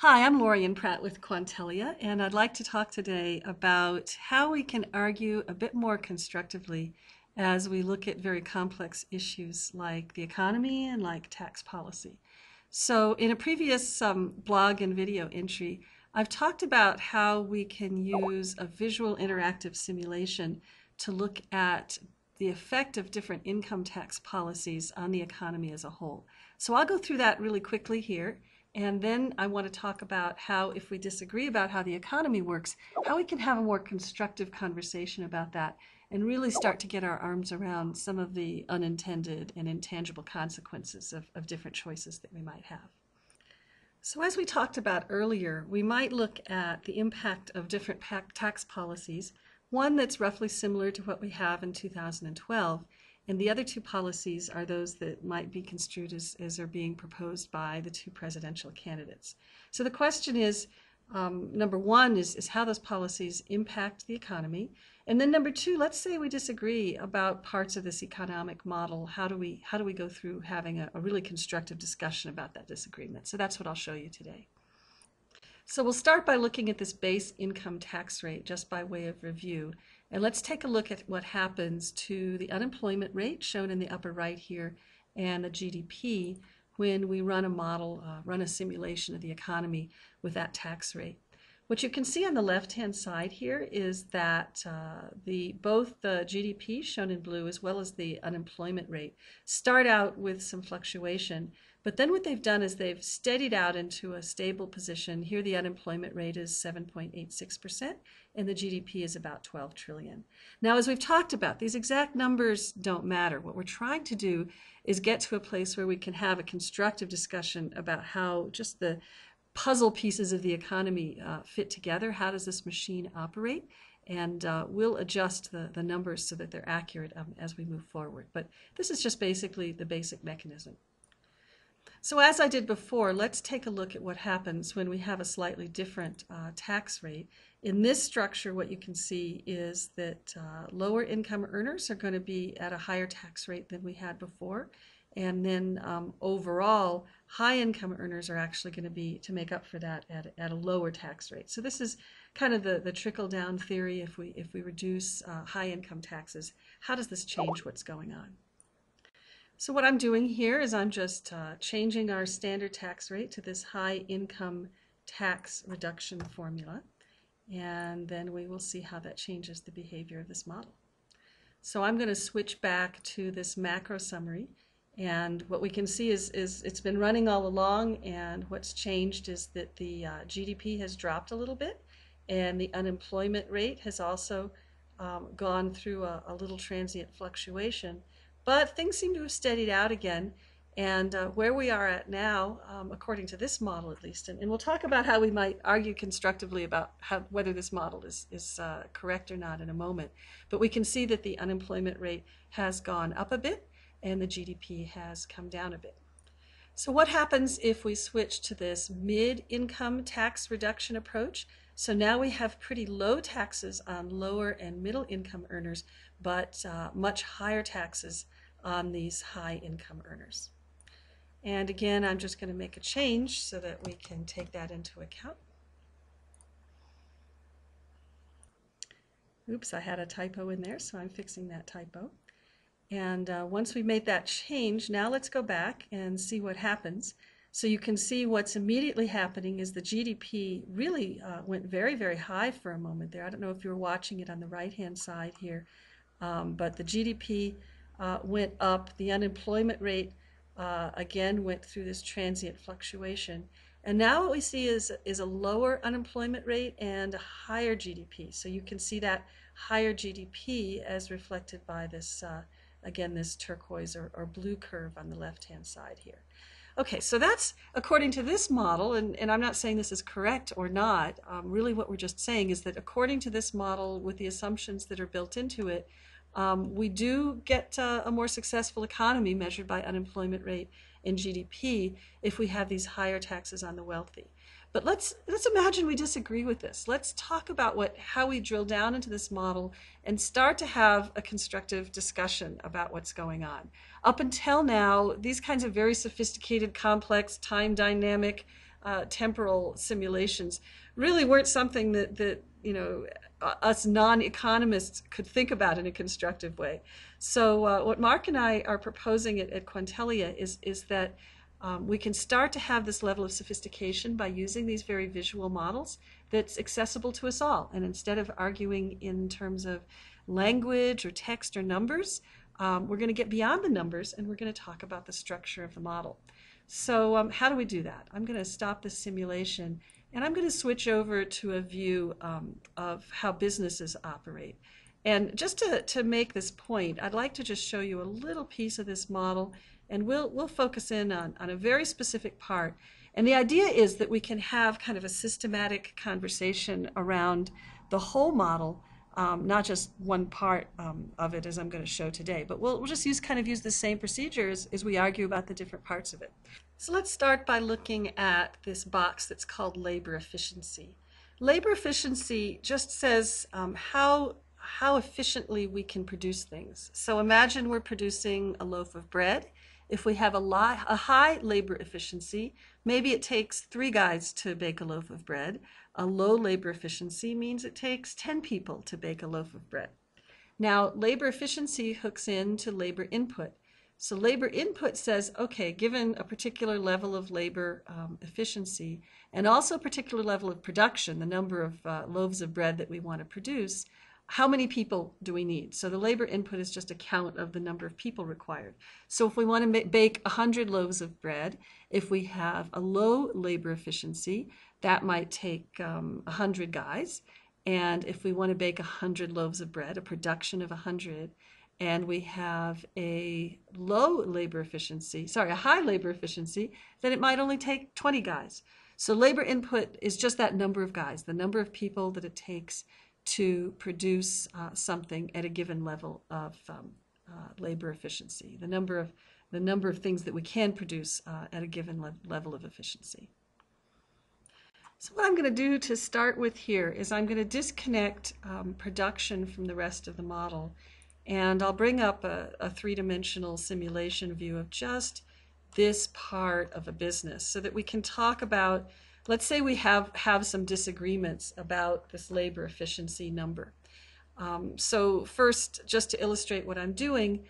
Hi, I'm Lorian Pratt with Quantellia, and I'd like to talk today about how we can argue a bit more constructively as we look at very complex issues like the economy and like tax policy. So in a previous blog and video entry, I've talked about how we can use a visual interactive simulation to look at the effect of different income tax policies on the economy as a whole. So I'll go through that really quickly here. And then I want to talk about how, if we disagree about how the economy works, how we can have a more constructive conversation about that and really start to get our arms around some of the unintended and intangible consequences of different choices that we might have. So as we talked about earlier, we might look at the impact of different tax policies, one that's roughly similar to what we have in 2012, and the other two policies are those that might be construed as are being proposed by the two presidential candidates. So the question is, number one is how those policies impact the economy. And then number two, let's say we disagree about parts of this economic model. How do we go through having a really constructive discussion about that disagreement? So that's what I'll show you today. So we'll start by looking at this base income tax rate just by way of review. And let's take a look at what happens to the unemployment rate shown in the upper right here and the GDP when we run a model, run a simulation of the economy with that tax rate. What you can see on the left-hand side here is that both the GDP shown in blue as well as the unemployment rate start out with some fluctuation. But then what they've done is they've steadied out into a stable position. Here the unemployment rate is 7.86% and the GDP is about 12 trillion. Now, as we've talked about, these exact numbers don't matter. What we're trying to do is get to a place where we can have a constructive discussion about how just the puzzle pieces of the economy fit together. How does this machine operate? And we'll adjust the numbers so that they're accurate as we move forward. But this is just basically the basic mechanism. So as I did before, let's take a look at what happens when we have a slightly different tax rate. In this structure, what you can see is that lower income earners are going to be at a higher tax rate than we had before. And then overall, high income earners are actually going to be, to make up for that, at a lower tax rate. So this is kind of the trickle down theory. If we reduce high income taxes, how does this change what's going on? So what I'm doing here is I'm just changing our standard tax rate to this high income tax reduction formula. And then we will see how that changes the behavior of this model. So I'm going to switch back to this macro summary. And what we can see is it's been running all along, and what's changed is that the GDP has dropped a little bit, and the unemployment rate has also gone through a little transient fluctuation. But things seem to have steadied out again, and where we are at now, according to this model at least, and we'll talk about how we might argue constructively about whether this model is correct or not in a moment, but we can see that the unemployment rate has gone up a bit, and the GDP has come down a bit. So what happens if we switch to this mid-income tax reduction approach? So now we have pretty low taxes on lower and middle income earners, but much higher taxes on these high income earners. And again, I'm just going to make a change so that we can take that into account. Oops, I had a typo in there, so I'm fixing that typo. And once we've made that change, now let's go back and see what happens. So you can see what's immediately happening is the GDP really went very, very high for a moment there. I don't know if you were watching it on the right-hand side here, but the GDP went up. The unemployment rate, again, went through this transient fluctuation. And now what we see is a lower unemployment rate and a higher GDP. So you can see that higher GDP as reflected by this again, this turquoise or blue curve on the left-hand side here. Okay, so that's according to this model, and I'm not saying this is correct or not. Really what we're just saying is that according to this model, with the assumptions that are built into it, we do get a more successful economy measured by unemployment rate and GDP if we have these higher taxes on the wealthy. But let's imagine we disagree with this. Let's talk about how we drill down into this model and start to have a constructive discussion about what's going on. Up until now, these kinds of very sophisticated, complex, time dynamic temporal simulations really weren't something that us non-economists could think about in a constructive way. So what Mark and I are proposing at Quantellia is that we can start to have this level of sophistication by using these very visual models that's accessible to us all. And instead of arguing in terms of language or text or numbers, we're going to get beyond the numbers and we're going to talk about the structure of the model. So how do we do that? I'm going to stop this simulation and I'm going to switch over to a view of how businesses operate. And just to make this point, I'd like to just show you a little piece of this model, and we'll focus in on a very specific part. And the idea is that we can have kind of a systematic conversation around the whole model, not just one part of it, as I'm going to show today. But we'll just use the same procedures as we argue about the different parts of it. So let's start by looking at this box that's called labor efficiency. Labor efficiency just says how efficiently we can produce things. So imagine we're producing a loaf of bread. If we have a high labor efficiency, maybe it takes 3 guys to bake a loaf of bread. A low labor efficiency means it takes 10 people to bake a loaf of bread. Now, labor efficiency hooks into labor input. So labor input says, okay, given a particular level of labor efficiency and also a particular level of production, the number of loaves of bread that we want to produce, how many people do we need? So the labor input is just a count of the number of people required. So if we want to bake 100 loaves of bread, if we have a low labor efficiency, that might take 100 guys. And if we want to bake 100 loaves of bread, a production of 100, and we have a high labor efficiency, then it might only take 20 guys. So labor input is just that number of guys, the number of people that it takes to produce something at a given level of labor efficiency, the number of things that we can produce at a given level of efficiency. So what I'm going to do to start with here is I'm going to disconnect production from the rest of the model, and I'll bring up a three-dimensional simulation view of just this part of a business so that we can talk about, let's say we have some disagreements about this labor efficiency number. So first, just to illustrate what I'm doing,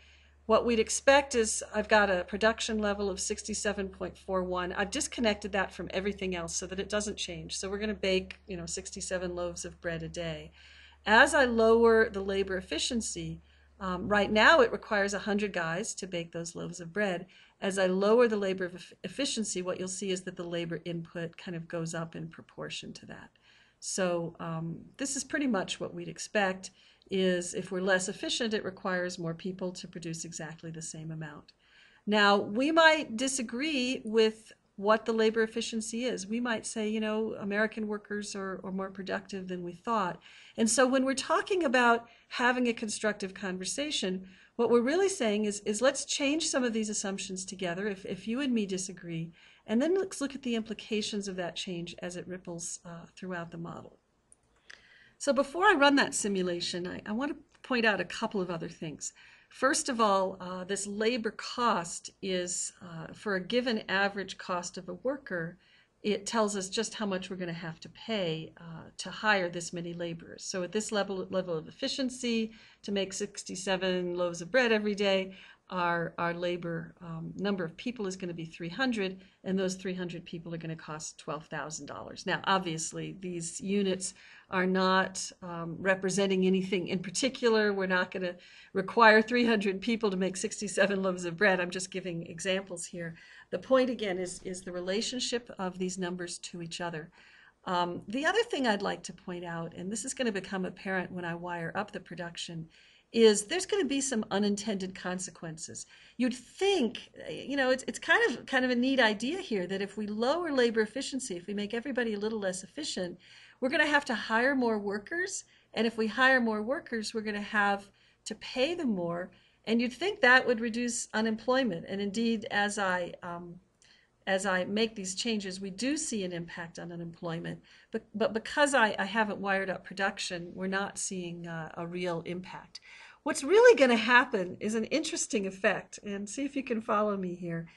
what we'd expect is I've got a production level of 67.41. I've disconnected that from everything else so that it doesn't change. So we're going to bake 67 loaves of bread a day. As I lower the labor efficiency, right now it requires 100 guys to bake those loaves of bread. As I lower the labor efficiency, what you'll see is that the labor input kind of goes up in proportion to that. So this is pretty much what we'd expect, is if we're less efficient, it requires more people to produce exactly the same amount. Now, we might disagree with what the labor efficiency is. We might say, American workers are more productive than we thought. And so when we're talking about having a constructive conversation, what we're really saying is let's change some of these assumptions together if you and me disagree, and then let's look at the implications of that change as it ripples throughout the model. So before I run that simulation, I want to point out a couple of other things. First of all, this labor cost is, for a given average cost of a worker, it tells us just how much we're going to have to pay to hire this many laborers. So at this level of efficiency, to make 67 loaves of bread every day, our labor number of people is going to be 300, and those 300 people are going to cost $12,000. Now, obviously, these units are not representing anything in particular. We're not going to require 300 people to make 67 loaves of bread. I'm just giving examples here. The point, again, is the relationship of these numbers to each other. The other thing I'd like to point out, and this is going to become apparent when I wire up the production, is there's going to be some unintended consequences. You'd think, it's kind of a neat idea here that if we lower labor efficiency, if we make everybody a little less efficient, we're going to have to hire more workers. And if we hire more workers, we're going to have to pay them more. And you'd think that would reduce unemployment. And indeed, as I make these changes, we do see an impact on unemployment. But because I haven't wired up production, we're not seeing a real impact. What's really going to happen is an interesting effect, and see if you can follow me here.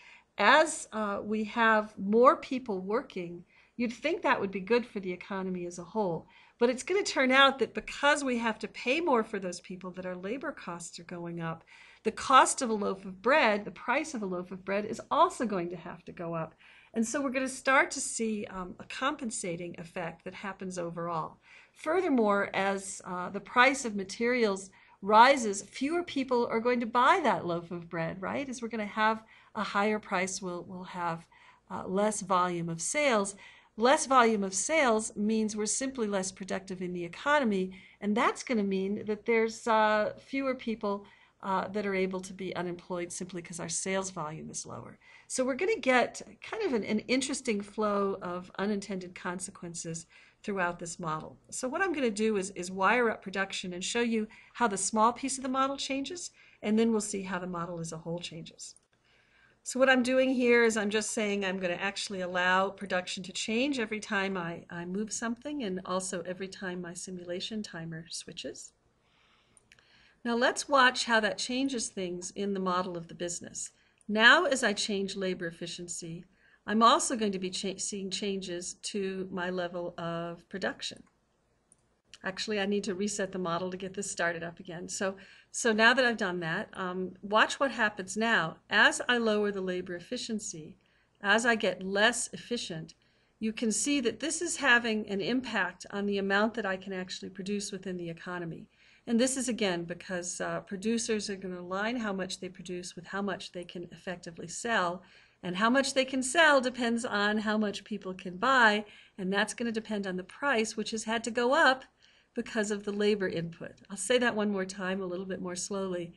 as we have more people working, you'd think that would be good for the economy as a whole. But it's going to turn out that because we have to pay more for those people, that our labor costs are going up. The cost of a loaf of bread, the price of a loaf of bread, is also going to have to go up. And so we're going to start to see a compensating effect that happens overall. Furthermore, as the price of materials rises, fewer people are going to buy that loaf of bread, right? As we're going to have a higher price, we'll have less volume of sales. Less volume of sales means we're simply less productive in the economy, and that's going to mean that there's fewer people that are able to be unemployed simply because our sales volume is lower. So we're going to get kind of an interesting flow of unintended consequences throughout this model. So what I'm going to do is wire up production and show you how the small piece of the model changes, and then we'll see how the model as a whole changes. So what I'm doing here is I'm just saying I'm going to actually allow production to change every time I move something, and also every time my simulation timer switches. Now let's watch how that changes things in the model of the business. Now as I change labor efficiency, I'm also going to be seeing changes to my level of production. Actually, I need to reset the model to get this started up again. So now that I've done that, watch what happens now. As I lower the labor efficiency, as I get less efficient, you can see that this is having an impact on the amount that I can actually produce within the economy. And this is, again, because producers are going to align how much they produce with how much they can effectively sell. And how much they can sell depends on how much people can buy, and that's going to depend on the price, which has had to go up because of the labor input. I'll say that one more time, a little bit more slowly.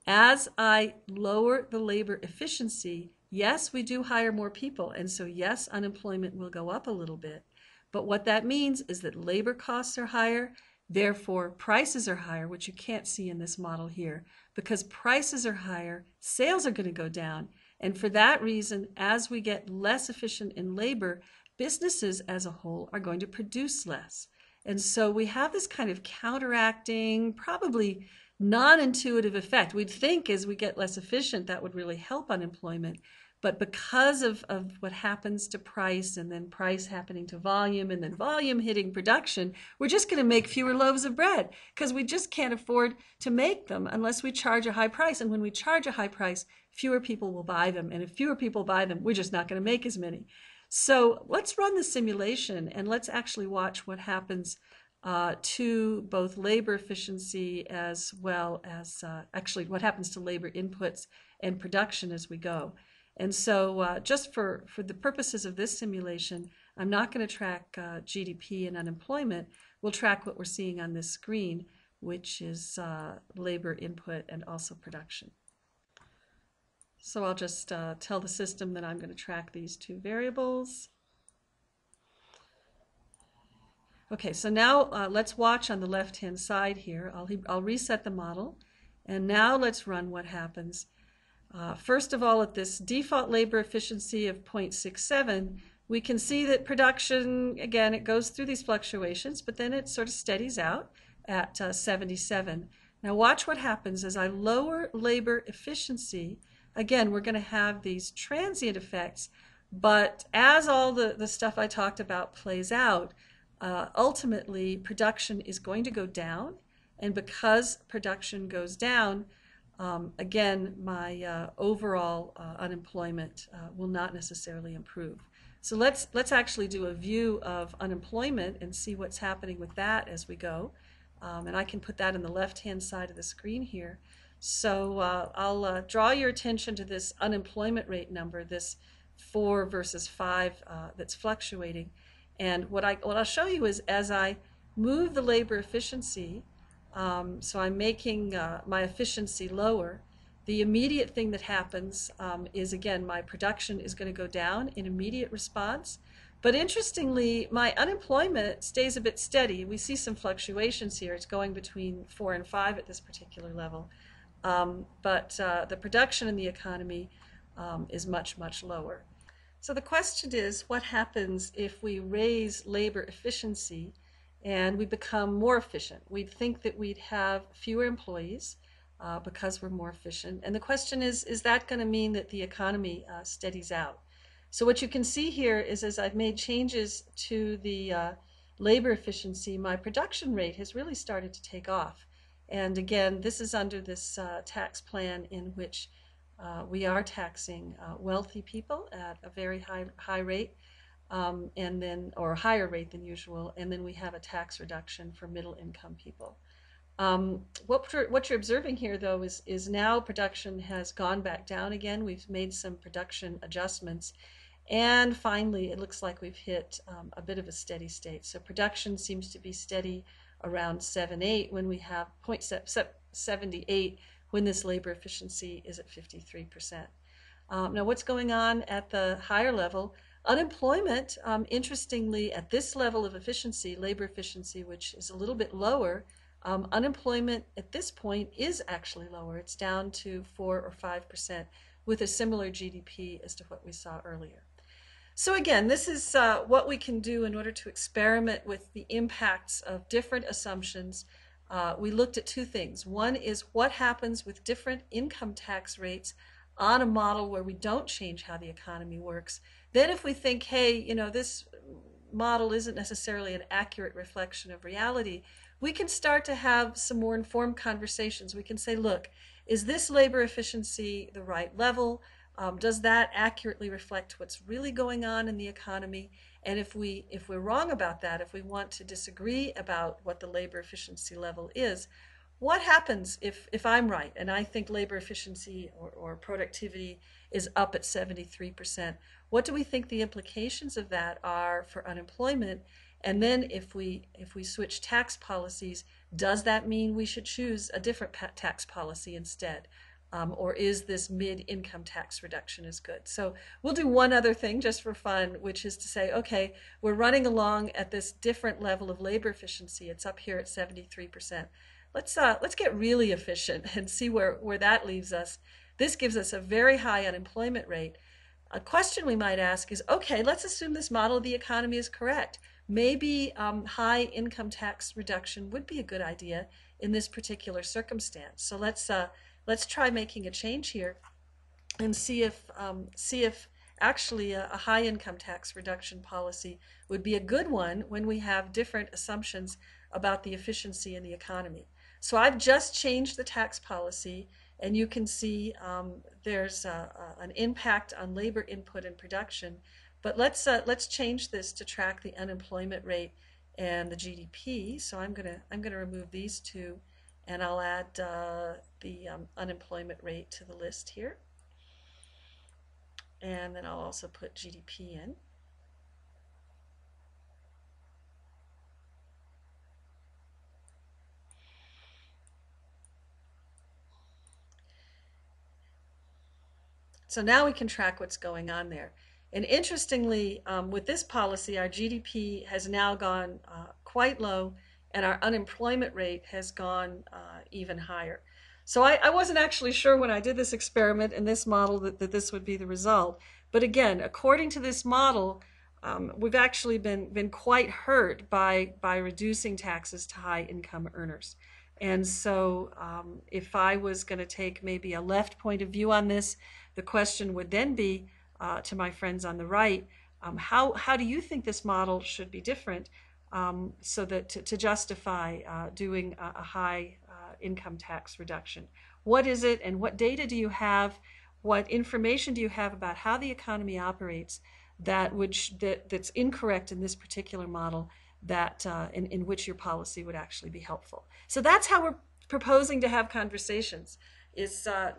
As I lower the labor efficiency, yes, we do hire more people, and so yes, unemployment will go up a little bit. But what that means is that labor costs are higher, therefore prices are higher, which you can't see in this model here. Because prices are higher, sales are going to go down. And for that reason, as we get less efficient in labor, businesses as a whole are going to produce less. And so we have this kind of counteracting, probably non-intuitive effect. We'd think as we get less efficient, that would really help unemployment. But because of what happens to price, and then price happening to volume, and then volume hitting production, we're just going to make fewer loaves of bread because we just can't afford to make them unless we charge a high price. And when we charge a high price, fewer people will buy them. And if fewer people buy them, we're just not going to make as many. So let's run the simulation and let's actually watch what happens to both labor efficiency as well as actually what happens to labor inputs and production as we go. And so just for the purposes of this simulation, I'm not going to track GDP and unemployment. We'll track what we're seeing on this screen, which is labor input and also production. So I'll just tell the system that I'm going to track these two variables. Okay, so now let's watch on the left-hand side here. I'll reset the model, and now let's run what happens. First of all, at this default labor efficiency of 0.67, we can see that production, again, it goes through these fluctuations, but then it sort of steadies out at 77. Now watch what happens as I lower labor efficiency. Again, we're going to have these transient effects, but as all the stuff I talked about plays out, ultimately production is going to go down, and because production goes down, again, my overall unemployment will not necessarily improve. So let's actually do a view of unemployment and see what's happening with that as we go. And I can put that in the left-hand side of the screen here. So I'll draw your attention to this unemployment rate number, this 4 versus 5 that's fluctuating. And what I'll show you is as I move the labor efficiency, so I'm making my efficiency lower, the immediate thing that happens is, again, my production is going to go down in immediate response. But interestingly, my unemployment stays a bit steady. We see some fluctuations here. It's going between 4 and 5 at this particular level. But the production in the economy is much, much lower. So the question is, what happens if we raise labor efficiency and we become more efficient? We'd think that we'd have fewer employees, because we're more efficient. And the question is that going to mean that the economy steadies out? So what you can see here is as I've made changes to the labor efficiency, my production rate has really started to take off. And again, this is under this tax plan in which we are taxing wealthy people at a very high rate, and then or a higher rate than usual, and then we have a tax reduction for middle income people. What you're observing here, though, is now production has gone back down again. We've made some production adjustments. And finally, it looks like we've hit a bit of a steady state. So production seems to be steady around 7.8 when we have 0.78 when this labor efficiency is at 53%. Now, what's going on at the higher level? Unemployment, interestingly, at this level of efficiency, labor efficiency, which is a little bit lower, unemployment at this point is actually lower. It's down to 4 or 5% with a similar GDP as to what we saw earlier. So again, this is what we can do in order to experiment with the impacts of different assumptions. We looked at two things. One is what happens with different income tax rates on a model where we don't change how the economy works. Then if we think, hey, you know, this model isn't necessarily an accurate reflection of reality, we can start to have some more informed conversations. We can say, look, is this labor efficiency the right level? Does that accurately reflect what's really going on in the economy? And if we're wrong about that, if we want to disagree about what the labor efficiency level is, what happens if I'm right and I think labor efficiency or productivity is up at 73%? What do we think the implications of that are for unemployment? And then if we switch tax policies, does that mean we should choose a different tax policy instead? Or is this mid-income tax reduction is good? So we'll do one other thing just for fun, which is to say, okay, we're running along at this different level of labor efficiency. It's up here at 73%. Let's get really efficient and see where that leaves us. This gives us a very high unemployment rate. A question we might ask is, okay, let's assume this model of the economy is correct. Maybe high income tax reduction would be a good idea in this particular circumstance. So let's try making a change here and see if actually a high income tax reduction policy would be a good one when we have different assumptions about the efficiency in the economy. So I've just changed the tax policy, and you can see there's an impact on labor input and production. But let's change this to track the unemployment rate and the GDP. So I'm gonna remove these two, and I'll add the unemployment rate to the list here. And then I'll also put GDP in. So now we can track what's going on there. And interestingly, with this policy, our GDP has now gone quite low, and our unemployment rate has gone even higher. So I wasn't actually sure when I did this experiment in this model that this would be the result. But again, according to this model, we've actually been quite hurt by reducing taxes to high income earners. And so if I was going to take maybe a left point of view on this, the question would then be to my friends on the right, how do you think this model should be different so that to justify doing a high income tax reduction? What is it, and what data do you have? What information do you have about how the economy operates that's incorrect in this particular model, that in which your policy would actually be helpful? So that's how we're proposing to have conversations.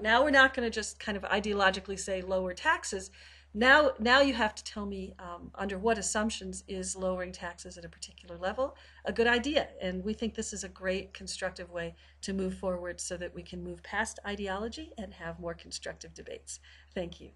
Now we're not going to just kind of ideologically say lower taxes. Now you have to tell me under what assumptions is lowering taxes at a particular level a good idea. And we think this is a great constructive way to move forward so that we can move past ideology and have more constructive debates. Thank you.